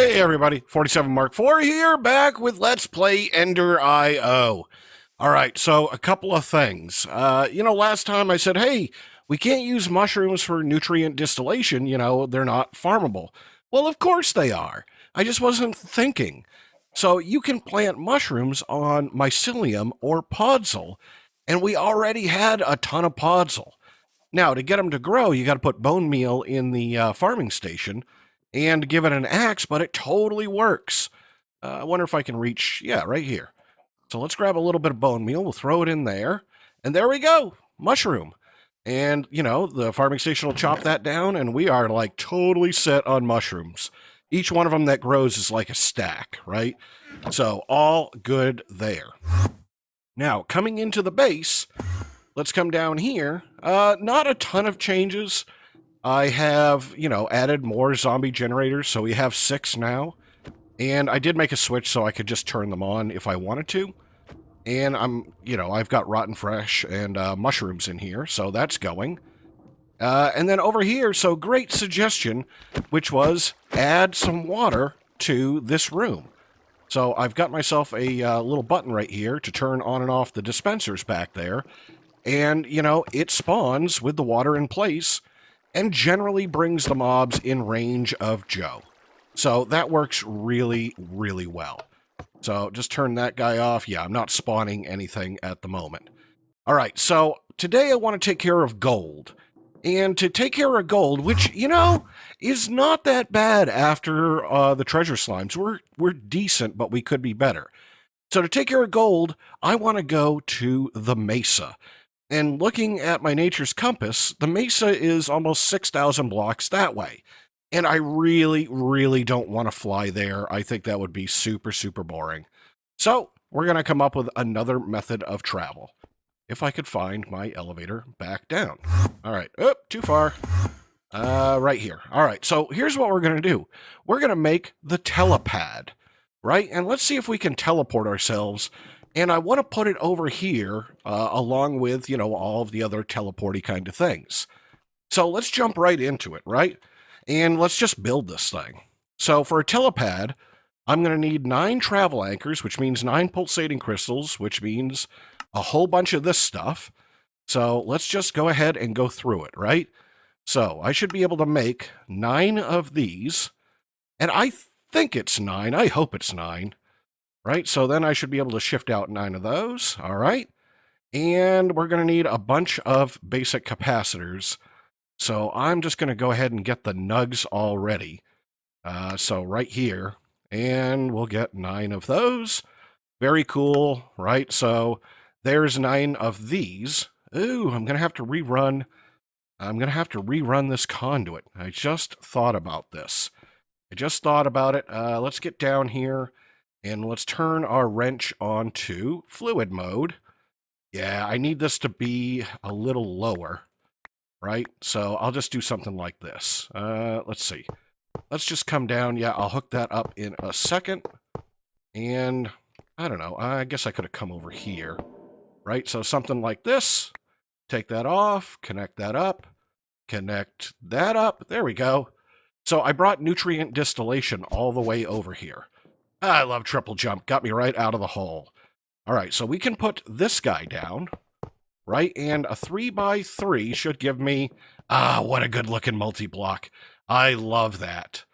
Hey everybody, 47 Mark IV here, back with Let's Play EnderIO. Alright, so a couple of things. Last time I said, hey, we can't use mushrooms for nutrient distillation, they're not farmable. Well, of course they are. I just wasn't thinking. So you can plant mushrooms on Mycelium or Podzol, and we already had a ton of Podzol. Now, to get them to grow, you got to put bone meal in the farming station and give it an axe, but it totally works. I wonder if I can reach, yeah, right here. So let's grab a little bit of bone meal. We'll throw it in there. And there we go, mushroom. And, the farming station will chop that down, and we are like totally set on mushrooms. Each one of them that grows is like a stack, right? So all good there. Now, coming into the base, let's come down here. Not a ton of changes. I have, added more zombie generators, so we have 6 now. And I did make a switch so I could just turn them on if I wanted to. And I've got rotten fresh and mushrooms in here, so that's going. And then over here, so great suggestion, which was add some water to this room. So I've got myself a little button right here to turn on and off the dispensers back there. And, it spawns with the water in place and generally brings the mobs in range of Joe. So that works really, really well. So just turn that guy off. Yeah, I'm not spawning anything at the moment. All right, so today I want to take care of gold. And to take care of gold, which, is not that bad after the treasure slimes. We're decent, but we could be better. So to take care of gold, I want to go to the Mesa. And looking at my nature's compass, the Mesa is almost 6,000 blocks that way. And I really, really don't want to fly there. I think that would be super, super boring. So we're going to come up with another method of travel. If I could find my elevator back down. All right. Oh, too far. Right here. All right. So here's what we're going to do. We're going to make the Telepad, right? And let's see if we can teleport ourselves. And I want to put it over here along with, all of the other teleporty kind of things. So let's jump right into it, right? And let's just build this thing. So for a telepad, I'm going to need 9 travel anchors, which means 9 pulsating crystals, which means a whole bunch of this stuff. So let's just go ahead and go through it, right? So I should be able to make 9 of these. And I think it's 9. I hope it's 9. Right, so then I should be able to shift out 9 of those. All right. And we're going to need a bunch of basic capacitors. So I'm just going to go ahead and get the nugs already. So right here. And we'll get 9 of those. Very cool, right? So there's 9 of these. Ooh, I'm going to have to rerun. I'm going to have to rerun this conduit. I just thought about this. Let's get down here. And let's turn our wrench on to fluid mode. Yeah, I need this to be a little lower, right? So I'll just do something like this. Let's see. Let's just come down. Yeah, I'll hook that up in a second. And I don't know. I guess I could have come over here, right? So something like this. Take that off. Connect that up. Connect that up. There we go. So I brought nutrient distillation all the way over here. I love triple jump. Got me right out of the hole. All right, so we can put this guy down, right? And a 3x3 should give me... what a good-looking multi-block. I love that.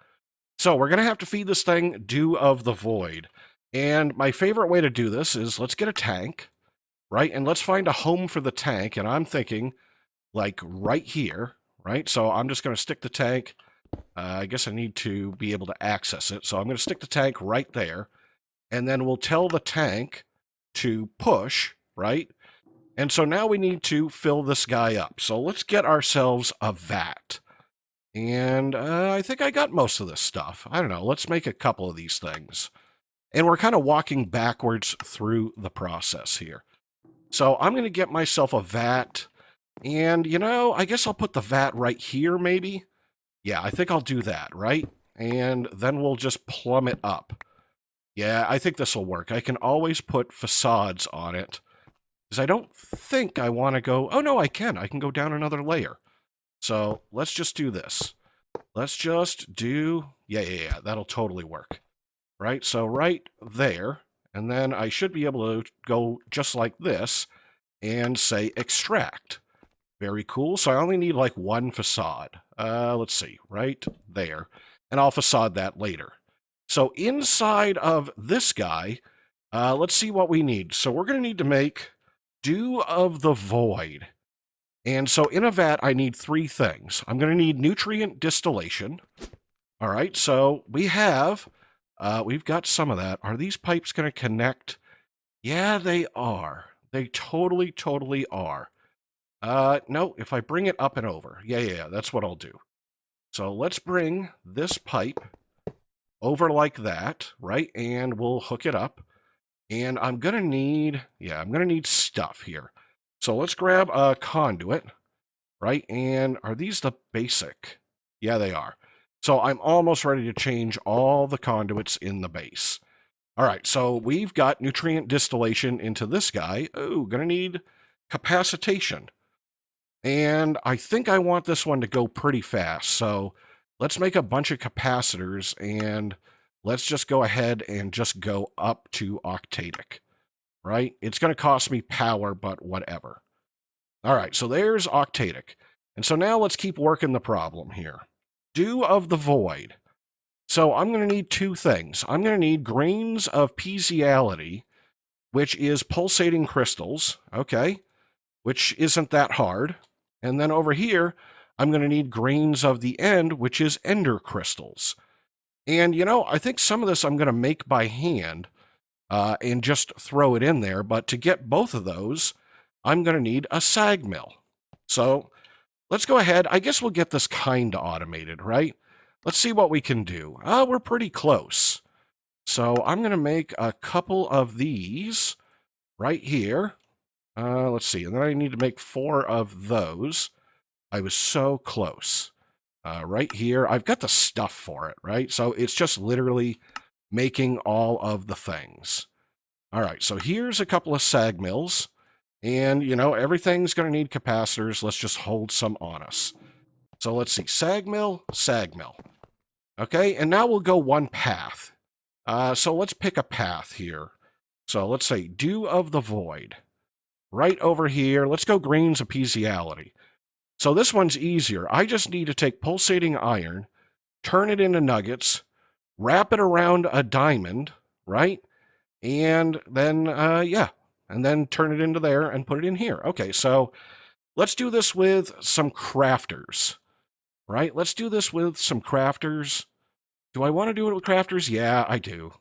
So we're going to have to feed this thing Dew of the Void. And my favorite way to do this is let's get a tank, right? And let's find a home for the tank. And I'm thinking, like, right here, right? So I'm just going to stick the tank... I guess I need to be able to access it. So I'm going to stick the tank right there. And then we'll tell the tank to push, right? And so now we need to fill this guy up. So let's get ourselves a vat. And I think I got most of this stuff. I don't know. Let's make a couple of these things. And we're kind of walking backwards through the process here. So I'm going to get myself a vat. And, I guess I'll put the vat right here maybe. Yeah, I think I'll do that, right? And then we'll just plumb it up. Yeah, I think this will work. I can always put facades on it. Because I don't think I want to go... Oh, no, I can. I can go down another layer. So let's just do this. Let's just do Yeah, that'll totally work. Right, so right there, and then I should be able to go just like this and say extract. Very cool. So I only need like one facade. Let's see, right there. And I'll facade that later. So inside of this guy, let's see what we need. So we're going to need to make Dew of the Void. And so in a vat, I need three things. I'm going to need nutrient distillation. All right, so we've got some of that. Are these pipes going to connect? Yeah, they are. They totally are. No, if I bring it up and over. Yeah, that's what I'll do. So let's bring this pipe over like that, right? And we'll hook it up. And I'm going to need stuff here. So let's grab a conduit, right? And are these the basic? Yeah, they are. So I'm almost ready to change all the conduits in the base. All right, so we've got nutrient distillation into this guy. Oh, going to need capacitation. And I think I want this one to go pretty fast. So let's make a bunch of capacitors and let's just go ahead and just go up to octadic, right? It's going to cost me power, but whatever. All right, so there's octadic. And so now let's keep working the problem here. Dew of the Void. So I'm going to need two things. I'm going to need grains of pieziality, which is pulsating crystals, okay, which isn't that hard. And then over here, I'm going to need grains of the end, which is ender crystals. And, I think some of this I'm going to make by hand and just throw it in there. But to get both of those, I'm going to need a sag mill. So let's go ahead. I guess we'll get this kind of automated, right? Let's see what we can do. We're pretty close. So I'm going to make a couple of these right here. Let's see. And then I need to make 4 of those. I was so close. Right here. I've got the stuff for it, right? So it's just literally making all of the things. All right. So here's a couple of sag mills. And, everything's going to need capacitors. Let's just hold some on us. So let's see. Sag mill, sag mill. Okay. And now we'll go one path. So let's pick a path here. So let's say Dew of the Void. Right over here. Let's go grains of pieziality. So this one's easier. I just need to take pulsating iron, turn it into nuggets, wrap it around a diamond, right? And then, and then turn it into there and put it in here. Okay, so let's do this with some crafters, right? Let's do this with some crafters. Do I want to do it with crafters? Yeah, I do.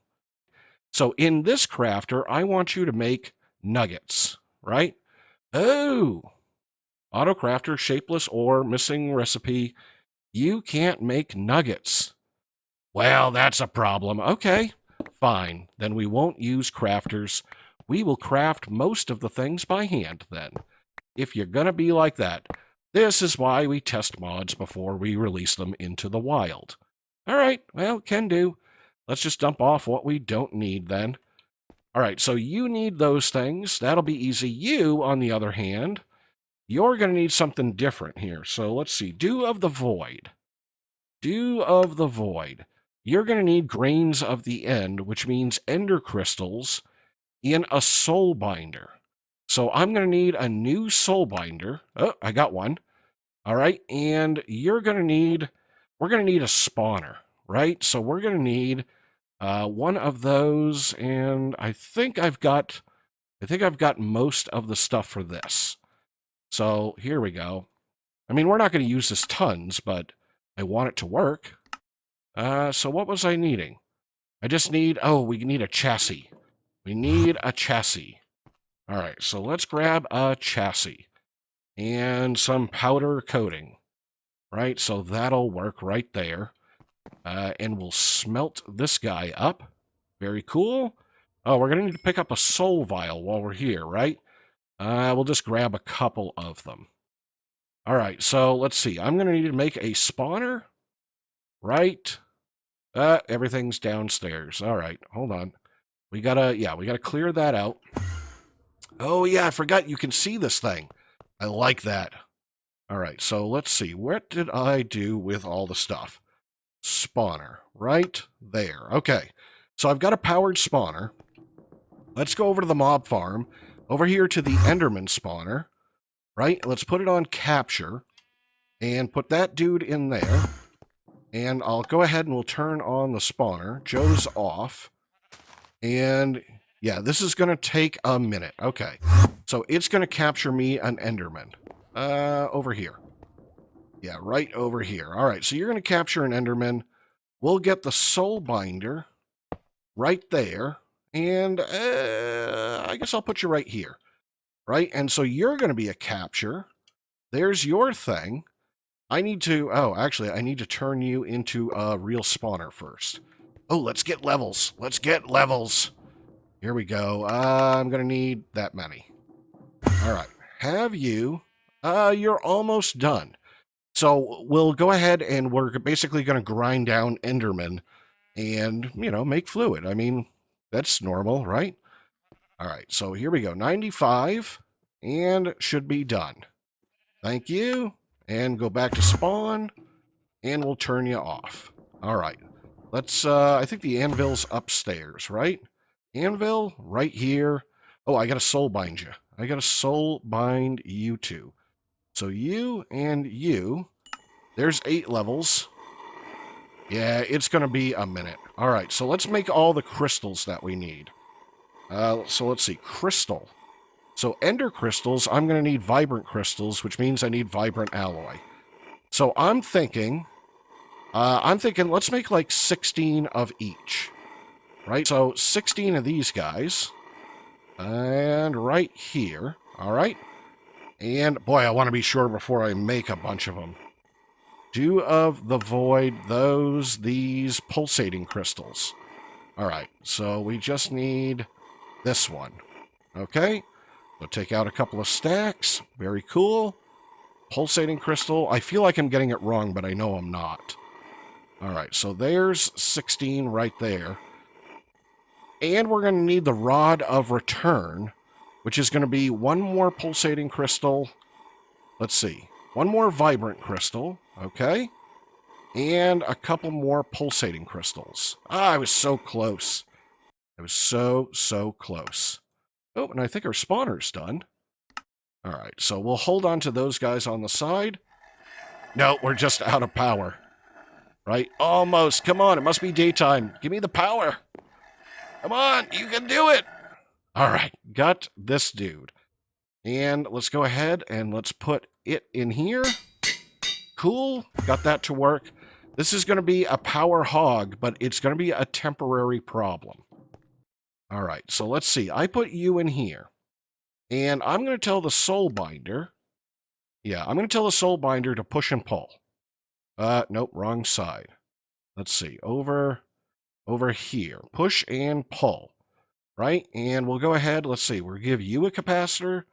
So in this crafter, I want you to make nuggets, right? Oh, Autocrafter, shapeless ore, missing recipe. You can't make nuggets. Well, that's a problem. Okay, fine. Then we won't use crafters. We will craft most of the things by hand then. If you're going to be like that. This is why we test mods before we release them into the wild. All right, well, can do. Let's just dump off what we don't need then. All right, so you need those things. That'll be easy. You, on the other hand, you're going to need something different here. So let's see. Dew of the Void. Dew of the Void. You're going to need grains of the end, which means ender crystals in a soul binder. So I'm going to need a new soul binder. Oh, I got one. All right. And we're going to need a spawner, right? So we're going to need one of those. And I think I've got most of the stuff for this. So here we go. I mean, we're not going to use this tons, but I want it to work. So what was I needing? I just need, we need a chassis. We need a chassis. All right, so let's grab a chassis and some powder coating, right? So that'll work right there. And we'll smelt this guy up. Very cool. Oh, we're going to need to pick up a soul vial while we're here, right? We'll just grab a couple of them. All right, so let's see. I'm going to need to make a spawner, right? Everything's downstairs. All right, hold on. We gotta clear that out. Oh, yeah, I forgot you can see this thing. I like that. All right, so let's see. What did I do with all the stuff? spawner right there. Okay, so I've got a powered spawner. Let's go over to the mob farm, over here to the Enderman Spawner, right? Let's put it on capture and put that dude in there. And I'll go ahead and we'll turn on the spawner. Joe's off. And yeah, this is going to take a minute. Okay, so it's going to capture me an Enderman. Over here. Yeah, right over here. All right, so you're going to capture an Enderman. We'll get the soul binder right there. And I guess I'll put you right here. Right? And so you're going to be a capture. There's your thing. I need to, oh, actually, I need to turn you into a real spawner first. Oh, let's get levels. Let's get levels. Here we go. I'm going to need that many. All right. Have you, you're almost done. So we'll go ahead and we're basically going to grind down Enderman and, you know, make fluid. I mean, that's normal, right? All right. So here we go. 95 and should be done. Thank you. And go back to spawn, and we'll turn you off. All right. Let's, I think the anvil's upstairs, right? Anvil, right here. Oh, I got to soul bind you. I got to soul bind you two. So you and you, there's 8 levels. Yeah, it's going to be a minute. All right, so let's make all the crystals that we need. So let's see, crystal. So ender crystals, I'm going to need vibrant crystals, which means I need vibrant alloy. So I'm thinking let's make like 16 of each, right? So 16 of these guys, and right here, all right? And boy, I want to be sure before I make a bunch of them. Dew of the Void, these pulsating crystals. All right, so we just need this one, okay? So take out a couple of stacks. Very cool. Pulsating crystal. I feel like I'm getting it wrong, but I know I'm not. All right, so there's 16 right there. And we're going to need the Rod of Return, which is going to be one more pulsating crystal. Let's see. One more vibrant crystal. Okay. And a couple more pulsating crystals. Ah, I was so close. I was so close. Oh, and I think our spawner's done. All right, so we'll hold on to those guys on the side. No, we're just out of power. Right? Almost. Come on, it must be daytime. Give me the power. Come on, you can do it. All right, got this dude. And let's go ahead and let's put it in here. Cool, got that to work. This is going to be a power hog, but it's going to be a temporary problem. All right, so let's see. I put you in here. And I'm going to tell the soul binder. Yeah, I'm going to tell the soul binder to push and pull. Nope, wrong side. Let's see. Over here. Push and pull. Right? And we'll go ahead. Let's see. We'll give you a capacitor.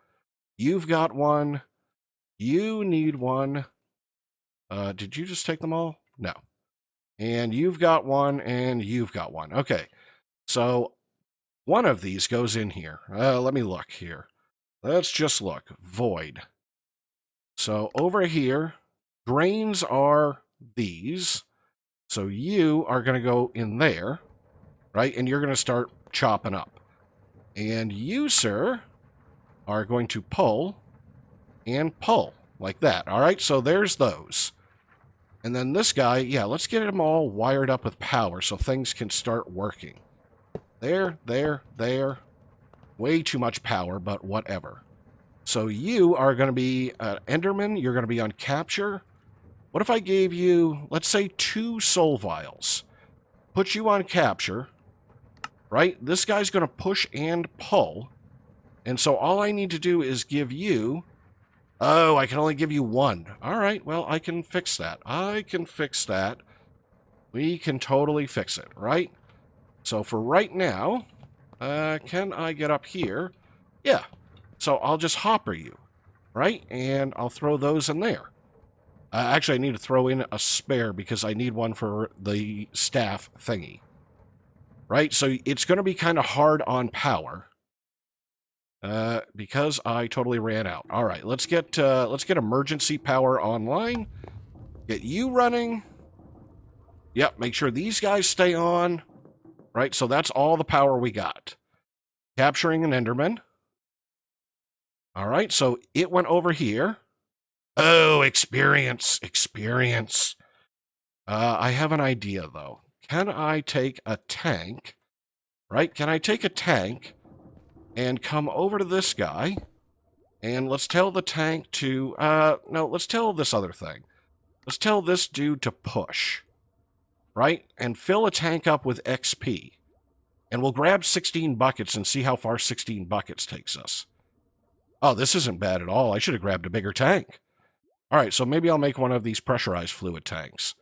You've got one. You need one. Did you just take them all? No. And you've got one, and you've got one. Okay. So one of these goes in here. Let me look here. Let's just look. Void. So over here, grains are these. So you are going to go in there, right? And you're going to start chopping up. And you, sir, are going to pull and pull like that. All right, so there's those. And then this guy, yeah, let's get him all wired up with power so things can start working. There. Way too much power, but whatever. So you are going to be Enderman. You're going to be on capture. What if I gave you, let's say, 2 soul vials? Put you on capture, right? This guy's going to push and pull. And so all I need to do is give you... Oh, I can only give you 1. All right, well, I can fix that. I can fix that. We can totally fix it, right? So for right now, can I get up here? Yeah. So I'll just hopper you, right? And I'll throw those in there. Actually, I need to throw in a spare because I need one for the staff thingy. Right? So it's going to be kind of hard on power. Because I totally ran out. All right, let's get emergency power online. Get you running. Yep, make sure these guys stay on. Right, so that's all the power we got. Capturing an Enderman. All right, so it went over here. Oh, experience, experience. I have an idea, though. Can I take a tank, right? Can I take a tank and come over to this guy? And let's tell the tank to, no, let's tell this other thing. Let's tell this dude to push, right? And fill a tank up with XP. And we'll grab 16 buckets and see how far 16 buckets takes us. Oh, this isn't bad at all. I should have grabbed a bigger tank. All right, so maybe I'll make one of these pressurized fluid tanks.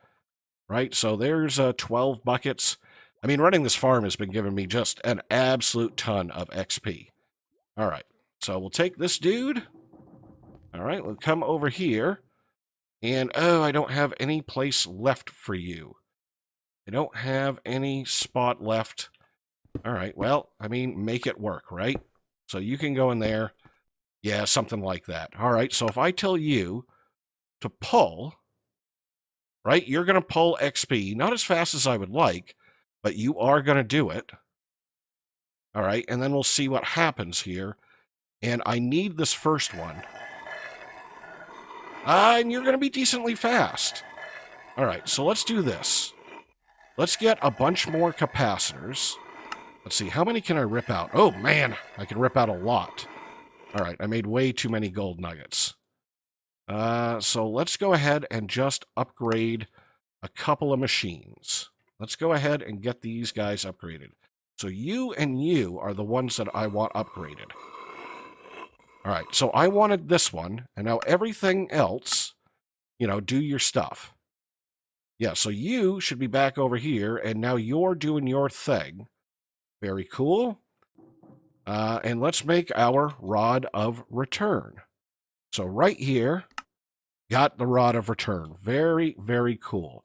Right, so there's 12 buckets. I mean, running this farm has been giving me just an absolute ton of XP. All right, so we'll take this dude. All right, we'll come over here. And, oh, I don't have any place left for you. I don't have any spot left. All right, well, I mean, make it work, right? So you can go in there. Yeah, something like that. All right, so if I tell you to pull, right, you're going to pull XP, not as fast as I would like, but you are going to do it. All right, and then we'll see what happens here. And I need this first one. And you're going to be decently fast. All right, so let's do this. Let's get a bunch more capacitors. Let's see, how many can I rip out? Oh, man, I can rip out a lot. All right, I made way too many gold nuggets. So let's go ahead and just upgrade a couple of machines. Let's go ahead and get these guys upgraded. So you and you are the ones that I want upgraded. All right, so I wanted this one, and now everything else, you know, do your stuff. Yeah, so you should be back over here, and now you're doing your thing. Very cool. And let's make our rod of return. So right here, got the rod of return. Very, very cool.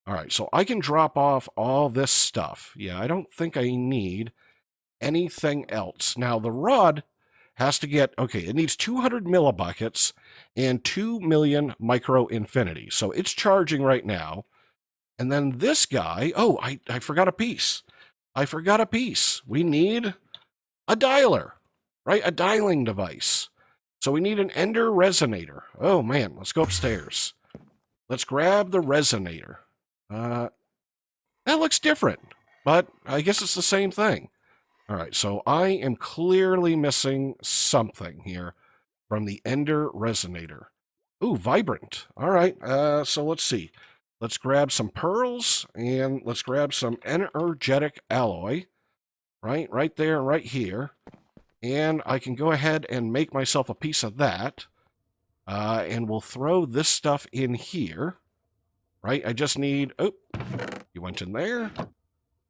All right, so I can drop off all this stuff. Yeah, I don't think I need anything else. Now, the rod has to get, okay, it needs 200 millibuckets and 2 million micro infinity. So it's charging right now. And then this guy, oh, I forgot a piece. I forgot a piece. We need a dialer, right? A dialing device. So we need an ender resonator. Oh, man, let's go upstairs. Let's grab the resonator. That looks different, but I guess it's the same thing. All right, so I am clearly missing something here from the ender resonator. Ooh, vibrant. All right, so let's see. Let's grab some pearls, and let's grab some energetic alloy. Right there, right here. And I can go ahead and make myself a piece of that. And we'll throw this stuff in here. Right, I just need, oh, you went in there.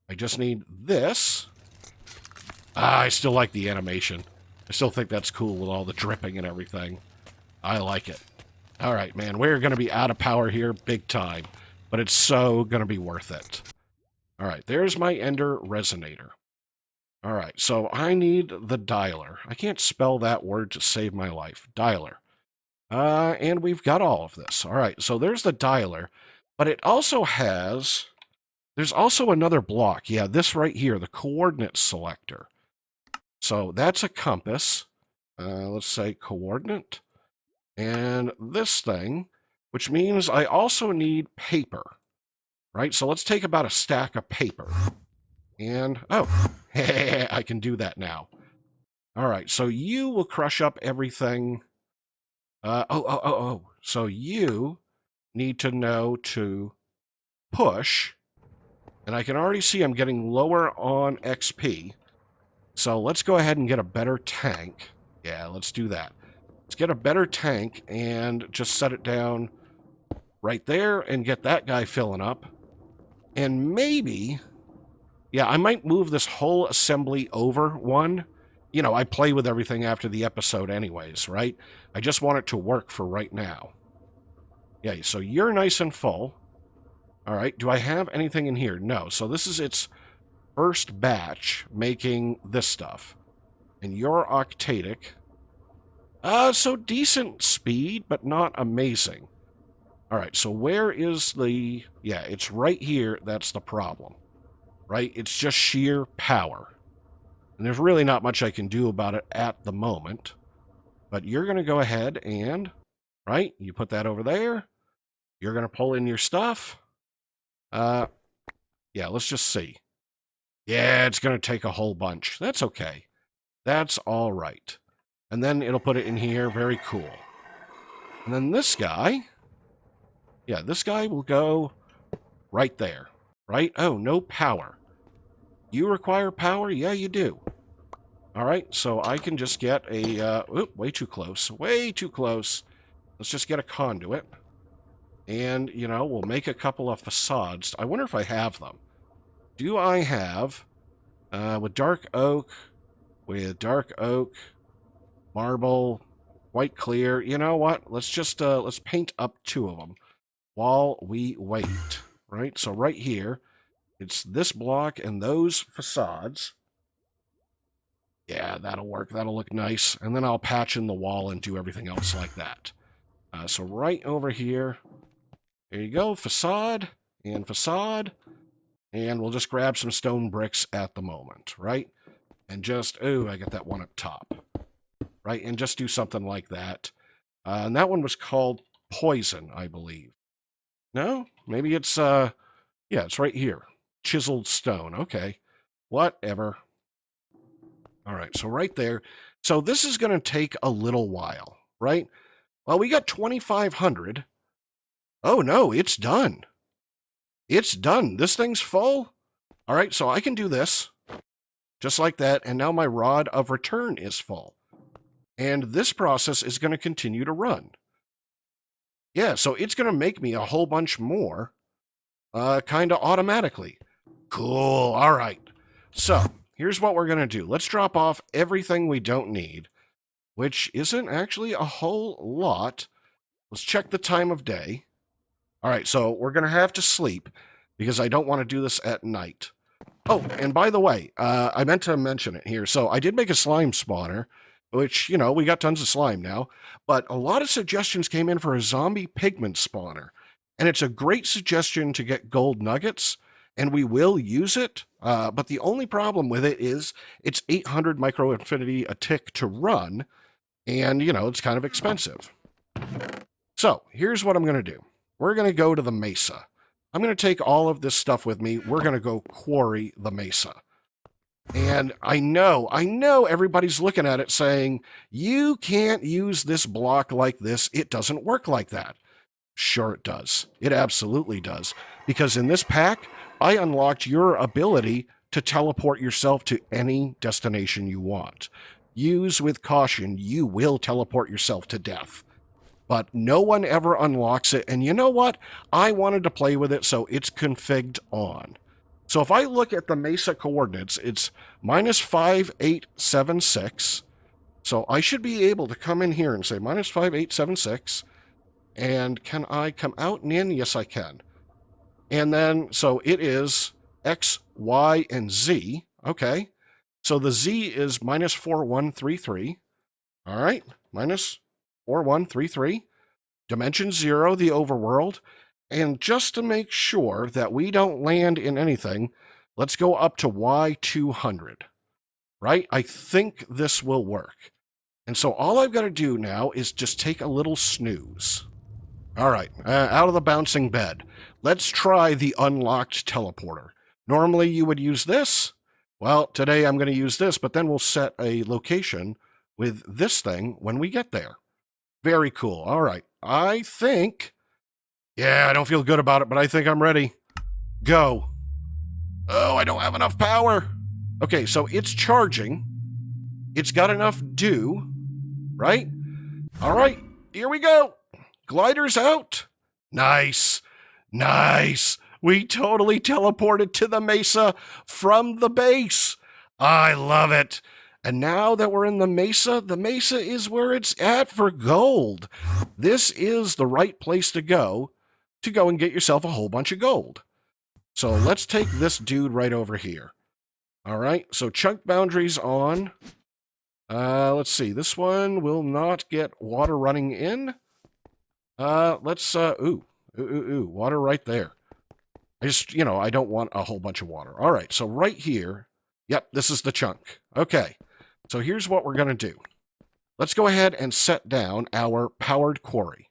I just need this. I still like the animation. I still think that's cool with all the dripping and everything. I like it. All right, man, we're going to be out of power here big time, but it's so going to be worth it. All right, there's my ender resonator. All right, so I need the dialer. I can't spell that word to save my life. Dialer. And we've got all of this. All right, so there's the dialer. But it also has, there's also another block. Yeah, this right here, the coordinate selector. So that's a compass. Let's say coordinate. And this thing, which means I also need paper. Right, so let's take about a stack of paper. And, oh, I can do that now. All right, so you will crush up everything. So you need to know to push, and I can already see I'm getting lower on XP. So let's go ahead and get a better tank. Yeah, let's do that. Let's get a better tank and just set it down right there and get that guy filling up. And maybe, yeah, I might move this whole assembly over one. You know, I play with everything after the episode anyways, right? I just want it to work for right now. Yeah, so you're nice and full. All right, do I have anything in here? No, so this is its first batch making this stuff. And you're octatic. So decent speed, but not amazing. All right, so where is the... Yeah, it's right here. That's the problem, right? It's just sheer power. And there's really not much I can do about it at the moment. But you're going to go ahead and, right, you put that over there. You're going to pull in your stuff. Yeah, let's just see. Yeah, it's going to take a whole bunch. That's okay. That's all right. And then it'll put it in here. Very cool. And then this guy, yeah, this guy will go right there, right? Oh, no power. You require power? Yeah, you do. All right, so I can just get a, way too close, way too close. Let's just get a conduit. And, you know, we'll make a couple of facades. I wonder if I have them. Do I have, with dark oak, marble, white clear. You know what? Let's just, let's paint up 2 of them while we wait, right? So right here, it's this block and those facades. Yeah, that'll work. That'll look nice. And then I'll patch in the wall and do everything else like that. So right over here, there you go, facade and facade. And we'll just grab some stone bricks at the moment, right? And just, oh, I got that one up top, right? And just do something like that. And that one was called Poison, I believe. No? Maybe it's, yeah, it's right here. Chiseled stone. Okay. Whatever. All right, so right there. So this is going to take a little while, right? Well, we got 2,500. Oh, no, it's done. It's done. This thing's full. All right, so I can do this just like that. And now my rod of return is full. And this process is going to continue to run. Yeah, so it's going to make me a whole bunch more kind of automatically. Cool. All right. So here's what we're going to do. Let's drop off everything we don't need, which isn't actually a whole lot. Let's check the time of day. All right, so we're going to have to sleep because I don't want to do this at night. Oh, and by the way, I meant to mention it here. So I did make a slime spawner, which, you know, we got tons of slime now, but a lot of suggestions came in for a zombie pigment spawner. And it's a great suggestion to get gold nuggets, and we will use it. But the only problem with it is it's 800 micro infinity a tick to run, and, you know, it's kind of expensive. So here's what I'm going to do. We're going to go to the mesa. I'm going to take all of this stuff with me. We're going to go quarry the mesa. And I know everybody's looking at it saying, you can't use this block like this. It doesn't work like that. Sure it does. It absolutely does. Because in this pack, I unlocked your ability to teleport yourself to any destination you want. Use with caution. You will teleport yourself to death. But no one ever unlocks it. And you know what? I wanted to play with it, so it's configured on. So if I look at the mesa coordinates, it's -5876. So I should be able to come in here and say -5876. And can I come out and in? Yes, I can. And then, so it is X, Y, and Z. Okay. So the Z is -4133. All right. -4133. Dimension 0, the overworld. And just to make sure that we don't land in anything, let's go up to Y200. Right? I think this will work. And so all I've got to do now is just take a little snooze. All right, out of the bouncing bed. Let's try the unlocked teleporter. Normally you would use this. Well, today I'm going to use this, but then we'll set a location with this thing when we get there. Very cool. All right, I think... Yeah, I don't feel good about it, but I think I'm ready. Go. Oh, I don't have enough power. Okay, so it's charging. It's got enough dew, right? All right, here we go. Gliders out. Nice. Nice. We totally teleported to the mesa from the base. I love it. And now that we're in the mesa is where it's at for gold. This is the right place to go and get yourself a whole bunch of gold. So let's take this dude right over here. All right, so chunk boundaries on. Let's see. This one will not get water running in. Ooh, Ooh, water right there. I just, I don't want a whole bunch of water. All right, so right here, yep, this is the chunk. Okay, so here's what we're going to do. Let's go ahead and set down our powered quarry,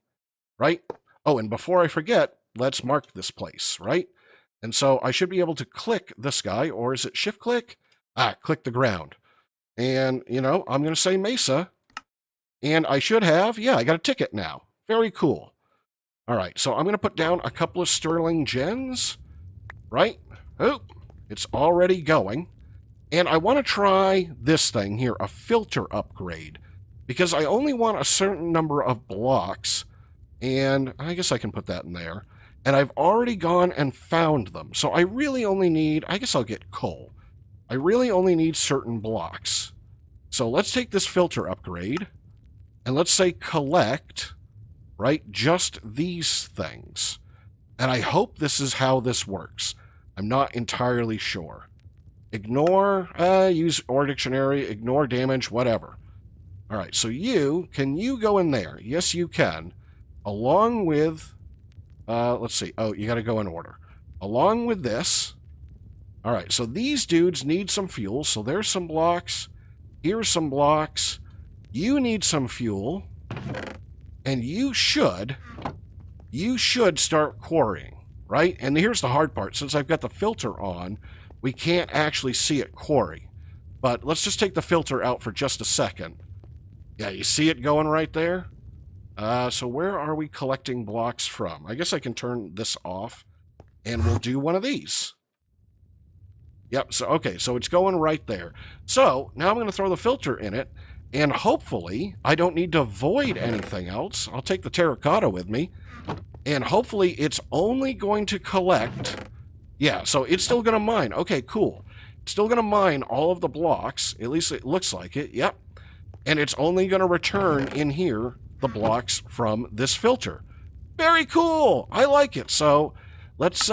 right? Oh, and before I forget, let's mark this place, right? And so I should be able to click this guy, or is it shift click? Click the ground. And, I'm going to say Mesa, and I should have, yeah, I got a ticket now. Very cool. All right, so I'm going to put down a couple of sterling gens, right? Oh, it's already going. And I want to try this thing here, a filter upgrade, because I only want a certain number of blocks, and I guess I can put that in there. And I've already gone and found them, so I really only need, I guess I'll get coal. I really only need certain blocks. So let's take this filter upgrade, and let's say collect, right, just these things. And I hope this is how this works. I'm not entirely sure. Ignore, use OR dictionary, ignore damage, whatever. All right, so can you go in there? Yes, you can. Along with, let's see. Oh, you got to go in order. Along with this. All right, so these dudes need some fuel, so there's some blocks. Here's some blocks. You need some fuel. And you should start quarrying, right? And here's the hard part. Since I've got the filter on, we can't actually see it quarry. But let's just take the filter out for just a second. Yeah, you see it going right there? So where are we collecting blocks from? I guess I can turn this off, and we'll do one of these. Yep, so okay, so it's going right there. So now I'm going to throw the filter in it, and hopefully I don't need to void anything else. I'll take the terracotta with me, and hopefully it's only going to collect. Yeah, so it's still going to mine. Okay, cool. It's still going to mine all of the blocks. At least it looks like it. Yep. And it's only going to return in here the blocks from this filter. Very cool. I like it. So let's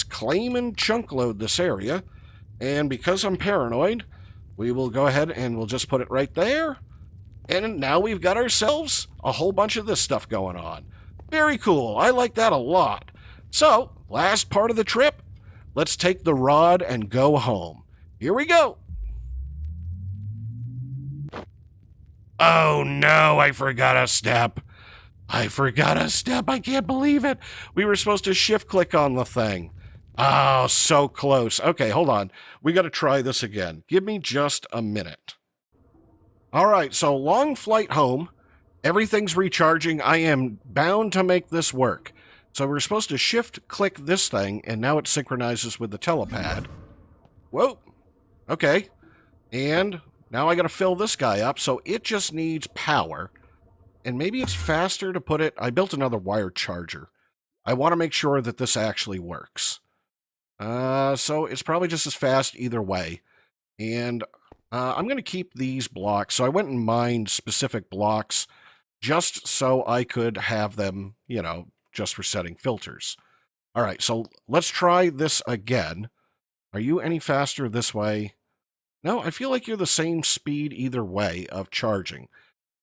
claim and chunk load this area. And because I'm paranoid, we will go ahead and we'll just put it right there. And now we've got ourselves a whole bunch of this stuff going on. Very cool. I like that a lot. So, last part of the trip, let's take the rod and go home. Here we go. Oh no, I forgot a step. I can't believe it. We were supposed to shift click on the thing. Oh, so close. Okay, hold on. We got to try this again. Give me just a minute. All right, so long flight home. Everything's recharging. I am bound to make this work. So we're supposed to shift click this thing, and now it synchronizes with the telepad. Whoa. Okay. And now I got to fill this guy up, so it just needs power. And maybe it's faster to put it. I built another wire charger. I want to make sure that this actually works. So it's probably just as fast either way. And I'm going to keep these blocks. So I went and mined specific blocks just so I could have them, just for setting filters. All right, so let's try this again. Are you any faster this way? No, I feel like you're the same speed either way of charging.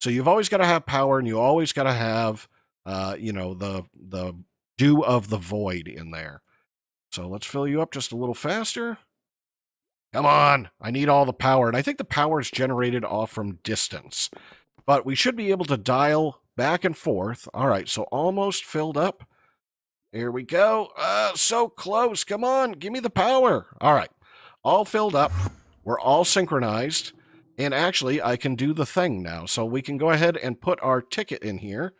So you've always got to have power, and you always got to have, the dew of the void in there. So let's fill you up just a little faster. Come on, I need all the power. And I think the power is generated off from distance. But we should be able to dial back and forth. All right, so almost filled up. Here we go. So close. Come on, give me the power. All right, all filled up. We're all synchronized. And actually, I can do the thing now. So we can go ahead and put our ticket in here.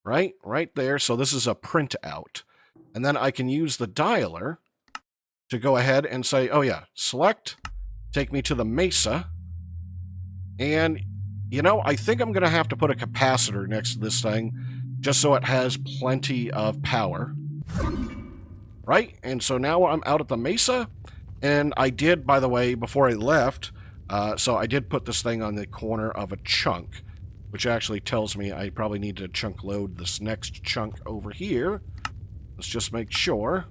Right there. So this is a printout. And then I can use the dialer to go ahead and say, oh yeah, select, take me to the Mesa. And, I think I'm going to have to put a capacitor next to this thing just so it has plenty of power. Right? And so now I'm out at the Mesa. And I did, by the way, before I left, so I did put this thing on the corner of a chunk, which actually tells me I probably need to chunk load this next chunk over here. Let's just make sure.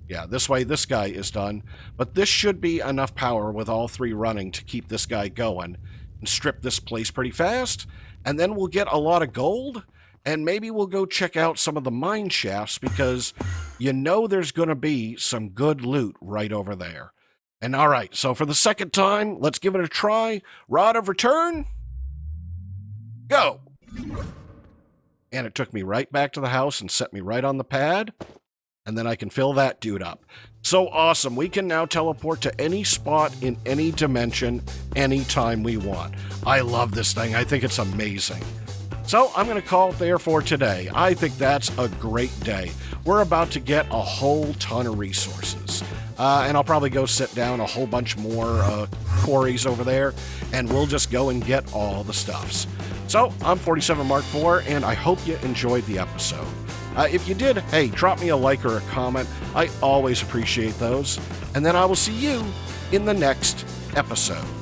Yeah, this way this guy is done. But this should be enough power with all three running to keep this guy going and strip this place pretty fast. And then we'll get a lot of gold. and maybe we'll go check out some of the mine shafts because you know there's going to be some good loot right over there. And all right, so for the second time, let's give it a try. Rod of return, go. And it took me right back to the house and set me right on the pad. And then I can fill that dude up. So awesome. We can now teleport to any spot in any dimension anytime we want. I love this thing. I think it's amazing. So I'm going to call it there for today. I think that's a great day. We're about to get a whole ton of resources. And I'll probably go sit down a whole bunch more quarries over there, and we'll just go and get all the stuffs. So I'm 47 Mark IV, and I hope you enjoyed the episode. If you did, hey, drop me a like or a comment. I always appreciate those. And then I will see you in the next episode.